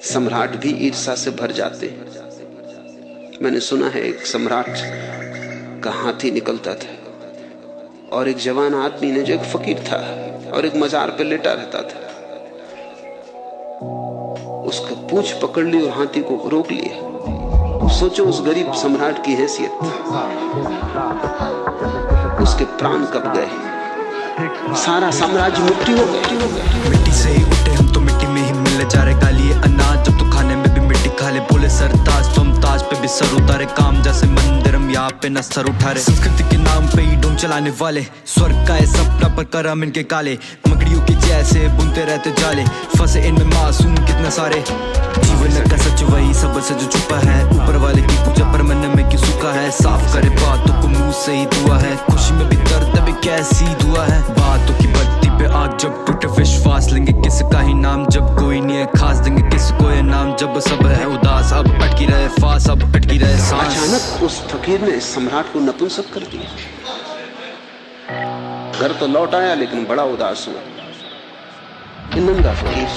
सम्राट भी ईर्ष्या से भर जाते हैं। मैंने सुना है एक सम्राट का हाथी निकलता था और एक जवान आदमी ने, जो एक फकीर था और एक मजार पे लेटा रहता था, उसका पूंछ पकड़ ली और हाथी को रोक लिया। सोचो उस गरीब सम्राट की हैसियत, उसके प्राण कब गए, सारा साम्राज्य मिट्टी हो गया। मिट्टी से ही उठे हम तो मिट्टी में ही मिलने जा रहे, गालिए अनाज जब तो खाने में भी मिट्टी खा ले। बोले सरताज तुम ताज पे भी सर उतारे, काम जैसे मंदिर हम यहाँ पे न सर उठा रहे। संस्कृति के नाम पे ही डोम चलाने वाले, स्वर्ग का है सपना पर करम इनके काले। मकड़ियों के जैसे बुनते रहते जाले, फंसे इनमें मासूम कितने सारे। जीवन का सच वही सब से जो छुपा है, ऊपर वाले की पूजा पर मन में क्यों सूखा है। साफ करे बातों को मुंह से ही दुआ है, खुशी में भी दर्द भी कैसी दुआ है। बातों की बत्ती पे आग जब टूटे विश्वास लेंगे किसका ही नाम, जब कोई नहीं है खास देंगे किसको ये नाम। जब सब है उदास अब अटकी रहे फास, अब अटकी रहे सांस। अचानक उस फकीर ने इस सम्राट को नपुंसक कर दिया। घर तो लौट आया लेकिन बड़ा उदास हुआ। नंगा फकीर,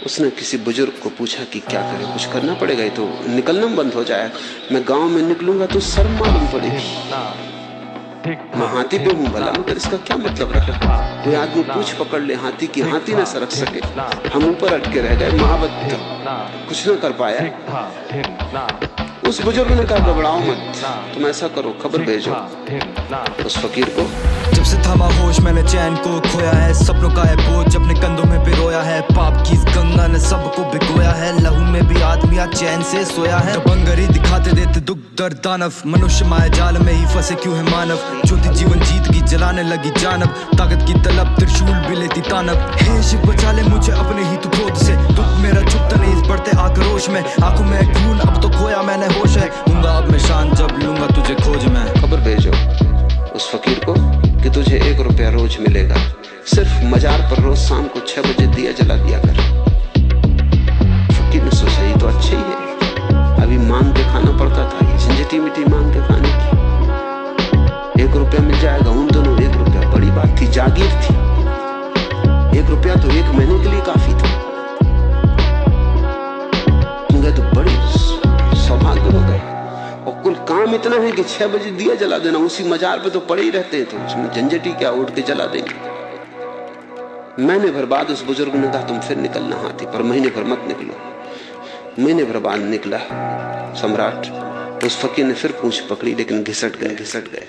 उसने किसी बुजुर्ग को पूछा कि क्या करे, कुछ करना पड़ेगा, ये तो निकलना बंद हो जाएगा। मैं गांव में निकलूंगा तो शर्म मालूम पड़ेगी। मैं हाथी पे हूं भला, मगर इसका क्या मतलब रहा। कोई आदमी पूंछ पकड़ ले हाथी की, हाथी ना सरक सके, हम ऊपर अटके रह गए। महाबत कुछ ना कर पाया। उस बुजुर्ग ने कहा घबराओ मत, तुम ऐसा करो खबर भेजो उस फकीर को। जब से थमा होश मैंने चैन को खोया है, सपनों का है बोझ अपने कंधों में पिरोया है। पाप की इस गंगा ने सबको भिगोया है, लहू में भी आदमी आज चैन से सोया है। बंगरी दिखाते देते दुख दर्द दानव, मनुष्य माया जाल में ही फंसे क्यों है मानव। ज्योति जीवन जीत की जलाने लगी जानब, ताकत की तलब त्रिशूल भी लेती तानब। हे शिव बचा ले मुझे अपने ही तू क्रोध से, दुख मेरा झुकता नहीं इस बढ़ते आक्रोश में। आंखों में खून अब तो खोया मैंने होश है, हूंगा अब मैं शान जब लूंगा तुझे खोज में। खबर भेजो उस फकीर को कि तुझे 1 रुपया रोज मिलेगा, सिर्फ मजार पर रोज शाम को 6 बजे दिया जला दिया कर। फकीर ने सोचा ये तो अच्छा ही है, अभी मांग के खाना पड़ता था, ये झंझटी मिट्टी मांग के खाने की। 1 रुपया मिल जाएगा। उन दोनों 1 रुपया बड़ी बात थी, जागीर थी। 1 रुपया तो 1 महीने के लिए काफी था। तो बड़ी सौभाग्य हो गए। और कुल काम इतना है कि 6 बजे दिया जला देना, उसी मजार पे तो पड़े ही रहते हैं, तो उसमें झंझटी क्या, उठ के जला देंगे। महीने भर बाद उस बुजुर्ग ने कहा तुम फिर निकलना हाथी पर, महीने भर मत निकलो। महीने भर बाद निकला सम्राट, उस फकीर ने फिर पूंछ पकड़ी लेकिन घिसट गए।